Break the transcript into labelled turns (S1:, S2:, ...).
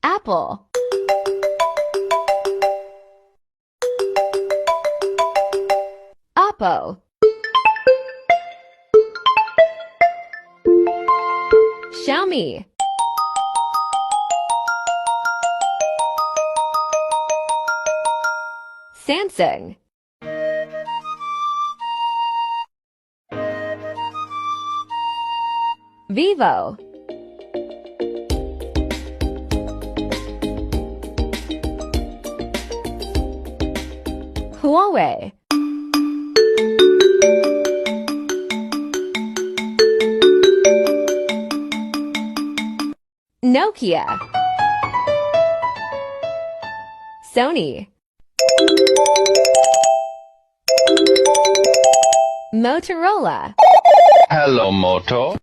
S1: Apple. Oppo. Xiaomi. Samsung. Vivo. Huawei. Nokia. Sony. Motorola.
S2: Hello, Moto.